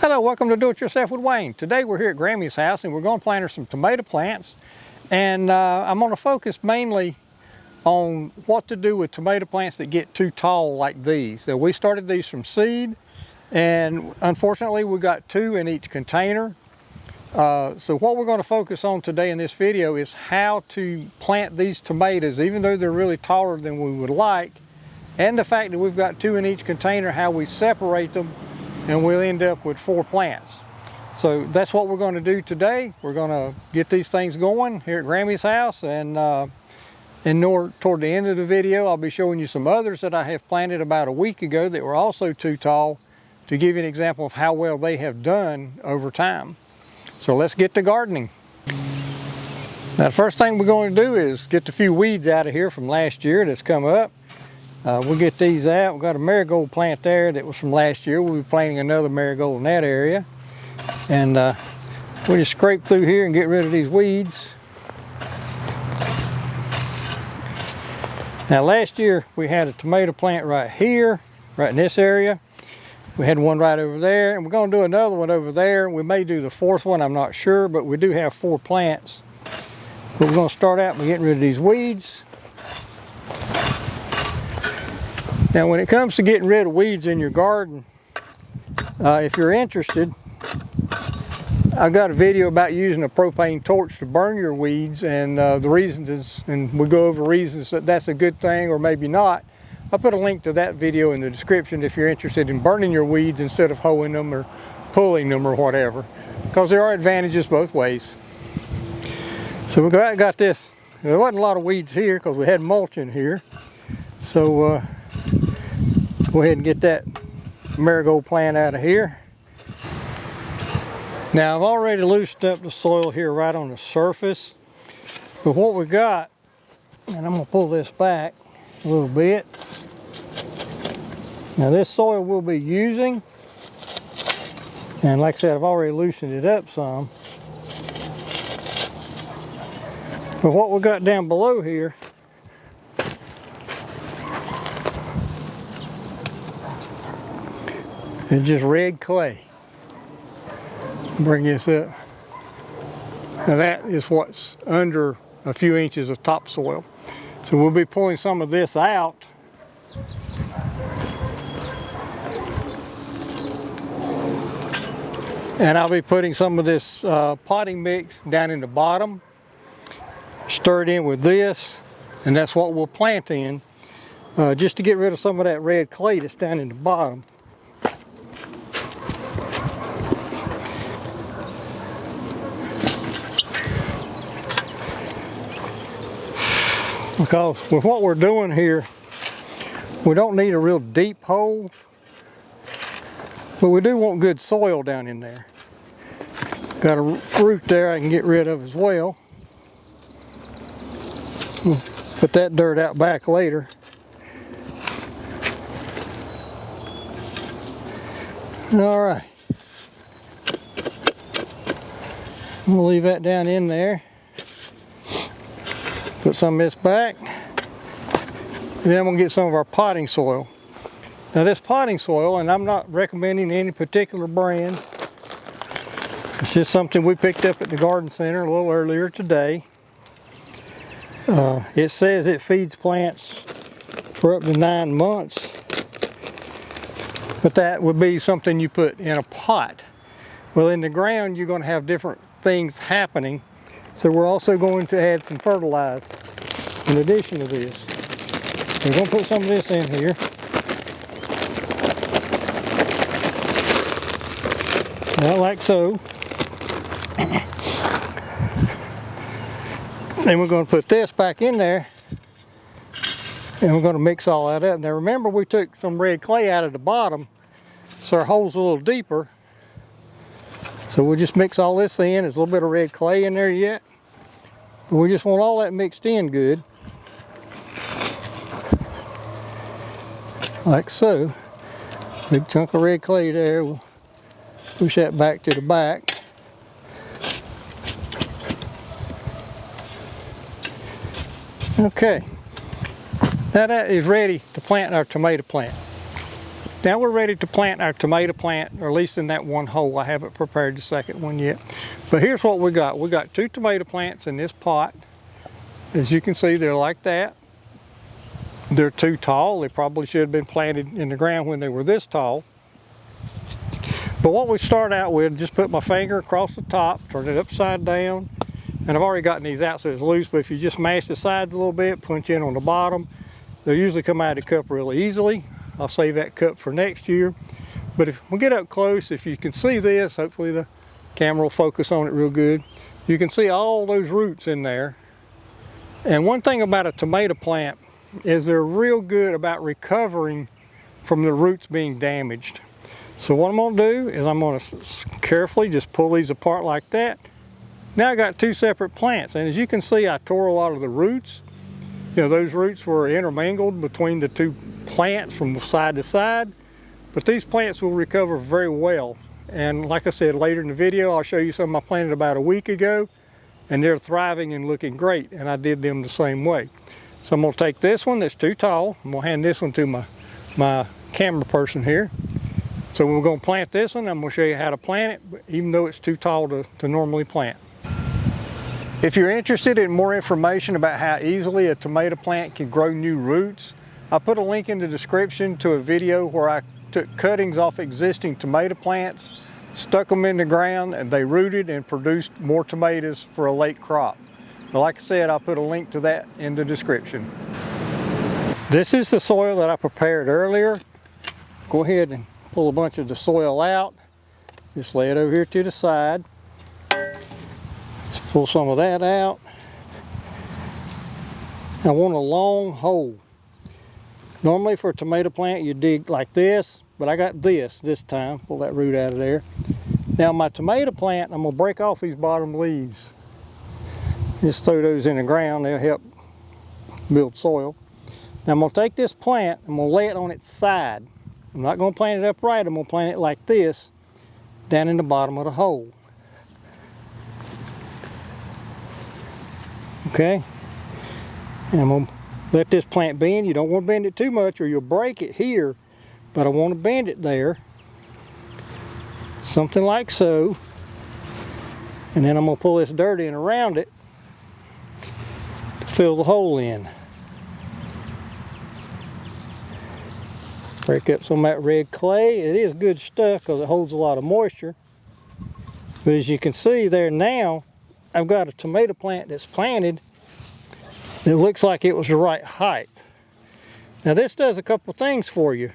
Hello, welcome to Do It Yourself with Wayne. Today we're here at Grammy's house and we're going to plant her some tomato plants. And I'm going to focus mainly on what to do with tomato plants that get too tall like these. So we started these from seed, and unfortunately we got 2 in each container. So what we're going to focus on today in this video is how to plant these tomatoes, even though they're really taller than we would like, and the fact that we've got 2 in each container, how we separate them, and we'll end up with 4 plants. So that's what we're going to do today. We're going to get these things going here at Grammy's house, and toward the end of the video I'll be showing you some others that I have planted about a week ago that were also too tall, to give you an example of how well they have done over time. So let's get to gardening. Now the first thing we're going to do is get the few weeds out of here from last year that's come up. We'll get these out. We've got a marigold plant there that was from last year. We'll be planting another marigold in that area. And we'll just scrape through here and get rid of these weeds. Now last year we had a tomato plant right here, right in this area. We had one right over there, and we're going to do another one over there. We may do the 4th one, I'm not sure, but we do have 4 plants. But we're going to start out by getting rid of these weeds. Now when it comes to getting rid of weeds in your garden, if you're interested, I've got a video about using a propane torch to burn your weeds, and the reasons is, and we go over reasons that that's a good thing or maybe not. I'll put a link to that video in the description if you're interested in burning your weeds instead of hoeing them or pulling them or whatever, because there are advantages both ways. So we got this. There wasn't a lot of weeds here because we had mulch in here. So go ahead and get that marigold plant out of here. Now I've already loosened up the soil here right on the surface, but what we got, and I'm going to pull this back a little bit. Now this soil we'll be using, and like I said, I've already loosened it up some. But what we got down below here is just red clay. Bring this up. Now that is what's under a few inches of topsoil. So we'll be pulling some of this out. And I'll be putting some of this potting mix down in the bottom, stir it in with this, and that's what we'll plant in, just to get rid of some of that red clay that's down in the bottom. Because with what we're doing here, we don't need a real deep hole, but we do want good soil down in there. Got a root there I can get rid of as well. We'll put that dirt out back later. All right. We'll leave that down in there. Put some of this back. And then I'm going to get some of our potting soil. Now this potting soil, and I'm not recommending any particular brand. It's just something we picked up at the garden center a little earlier today. It says it feeds plants for up to 9 months. But that would be something you put in a pot. Well, in the ground you're going to have different things happening. So we're also going to add some fertilizer in addition to this. We're going to put some of this in here. Now, like so. Then we're going to put this back in there, and we're going to mix all that up. Now remember, we took some red clay out of the bottom, so our hole's a little deeper. So we'll just mix all this in. There's a little bit of red clay in there yet. We just want all that mixed in good. Like so. Big chunk of red clay there. We'll push that back to the back. Okay. Now that is ready to plant our tomato plant. Now we're ready to plant our tomato plant, or at least in that one hole. I haven't prepared the second one yet. But here's what we got. We got 2 tomato plants in this pot. As you can see, they're like that. They're too tall. They probably should have been planted in the ground when they were this tall. But what we start out with, just put my finger across the top, turn it upside down. And I've already gotten these out so it's loose, but if you just mash the sides a little bit, punch in on the bottom, they'll usually come out of the cup really easily. I'll save that cup for next year. But if we get up close, if you can see this, hopefully the camera will focus on it real good. You can see all those roots in there. And one thing about a tomato plant is they're real good about recovering from the roots being damaged. So what I'm going to do is I'm going to carefully just pull these apart like that. Now I got 2 separate plants, and as you can see, I tore a lot of the roots. You know, those roots were intermingled between the 2 plants from side to side, but these plants will recover very well. And like I said, later in the video, I'll show you some I planted about a week ago, and they're thriving and looking great, and I did them the same way. So I'm going to take this one that's too tall. I'm going to hand this one to my camera person here. So we're going to plant this one. I'm going to show you how to plant it, even though it's too tall to normally plant. If you're interested in more information about how easily a tomato plant can grow new roots, I'll put a link in the description to a video where I took cuttings off existing tomato plants, stuck them in the ground, and they rooted and produced more tomatoes for a late crop. But like I said, I'll put a link to that in the description. This is the soil that I prepared earlier. Go ahead and pull a bunch of the soil out. Just lay it over here to the side. Let's pull some of that out. I want a long hole. Normally for a tomato plant you dig like this, but I got this time. Pull that root out of there. Now my tomato plant, I'm going to break off these bottom leaves. Just throw those in the ground, they'll help build soil. Now I'm going to take this plant, I'm going to lay it on its side. I'm not going to plant it upright, I'm going to plant it like this, down in the bottom of the hole. Okay, and I'm going to let this plant bend. You don't want to bend it too much or you'll break it here, but I want to bend it there, something like so. And then I'm going to pull this dirt in around it to fill the hole in. Break up some of that red clay. It is good stuff because it holds a lot of moisture. But as you can see there now, I've got a tomato plant that's planted that looks like it was the right height. Now this does a couple things for you.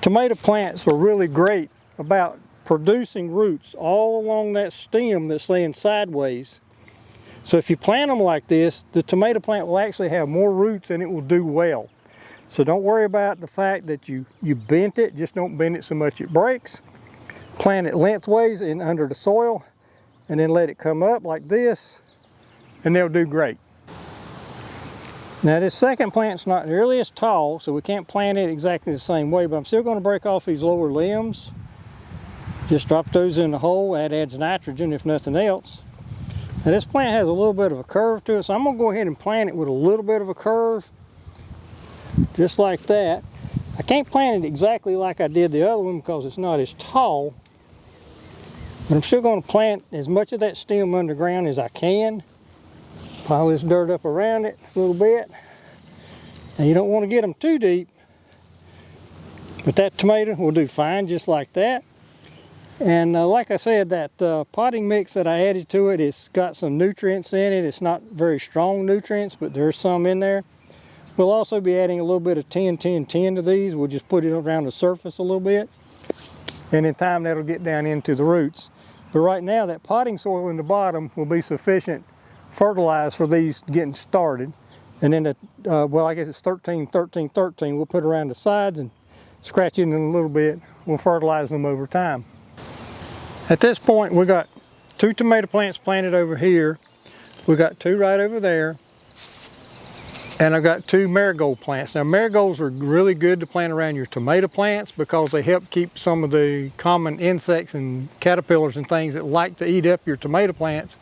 Tomato plants are really great about producing roots all along that stem that's laying sideways. So if you plant them like this, the tomato plant will actually have more roots and it will do well. So don't worry about the fact that you bent it, just don't bend it so much it breaks. Plant it lengthways and under the soil, and then let it come up like this, and they'll do great. Now this second plant's not nearly as tall, so we can't plant it exactly the same way, but I'm still going to break off these lower limbs. Just drop those in the hole. That adds nitrogen if nothing else. Now this plant has a little bit of a curve to it, so I'm going to go ahead and plant it with a little bit of a curve, just like that. I can't plant it exactly like I did the other one because it's not as tall, but I'm still going to plant as much of that stem underground as I can. Pile this dirt up around it a little bit. Now you don't want to get them too deep, but that tomato will do fine just like that. And like I said, that potting mix that I added to it, it's got some nutrients in it. It's not very strong nutrients, but there's some in there. We'll also be adding a little bit of 10-10-10 to these. We'll just put it around the surface a little bit, and in time that'll get down into the roots. But right now that potting soil in the bottom will be sufficient fertilizer for these getting started. And then well, I guess it's 13-13-13. We'll put around the sides and scratch it in a little bit. We'll fertilize them over time. At this point we got 2 tomato plants planted over here. We got 2 right over there. And I've got 2 marigold plants. Now marigolds are really good to plant around your tomato plants because they help keep some of the common insects and caterpillars and things that like to eat up your tomato plants.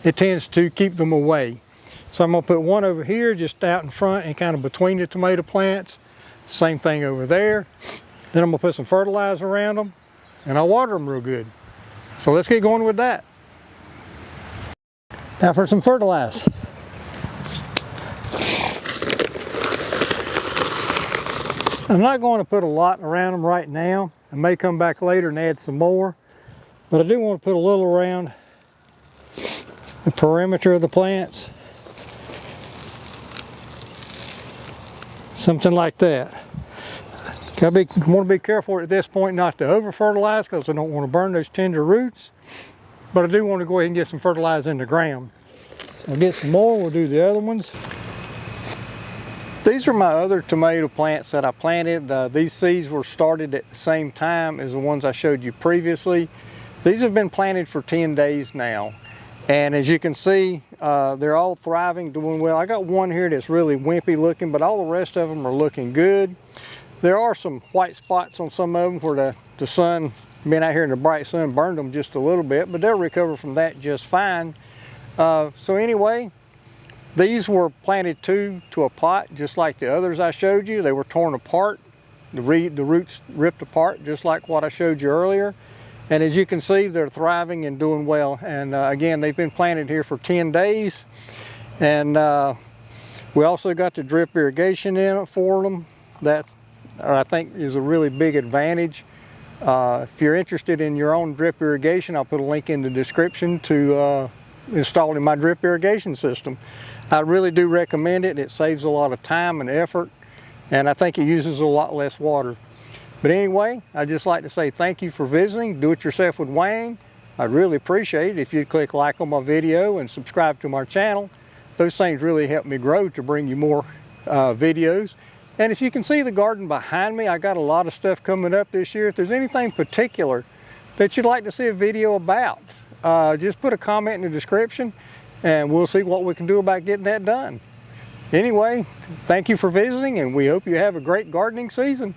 It tends to keep them away. So I'm going to put one over here just out in front and kind of between the tomato plants. Same thing over there. Then I'm gonna put some fertilizer around them and I'll water them real good. So let's get going with that. Now for some fertilizer. I'm not going to put a lot around them right now. I may come back later and add some more, but I do want to put a little around the perimeter of the plants. Something like that. I want to be careful at this point not to over fertilize because I don't want to burn those tender roots, but I do want to go ahead and get some fertilizer in the ground. So I'll get some more, we'll do the other ones. These are my other tomato plants that I planted. These seeds were started at the same time as the ones I showed you previously. These have been planted for 10 days now. And as you can see, they're all thriving, doing well. I got one here that's really wimpy looking, but all the rest of them are looking good. There are some white spots on some of them where the sun, being out here in the bright sun, burned them just a little bit, but they'll recover from that just fine. So anyway, these were planted to a pot, just like the others I showed you. They were torn apart. The roots ripped apart, just like what I showed you earlier. And as you can see, they're thriving and doing well. And again, they've been planted here for 10 days. And we also got the drip irrigation in it for them. That I think is a really big advantage. If you're interested in your own drip irrigation, I'll put a link in the description to installing my drip irrigation system. I really do recommend it. It saves a lot of time and effort, and I think it uses a lot less water. But anyway, I'd just like to say thank you for visiting. Do it yourself with Wayne. I'd really appreciate it if you'd click like on my video and subscribe to my channel. Those things really help me grow to bring you more videos. And as you can see the garden behind me, I got a lot of stuff coming up this year. If there's anything particular that you'd like to see a video about, just put a comment in the description and we'll see what we can do about getting that done. Anyway, thank you for visiting and we hope you have a great gardening season.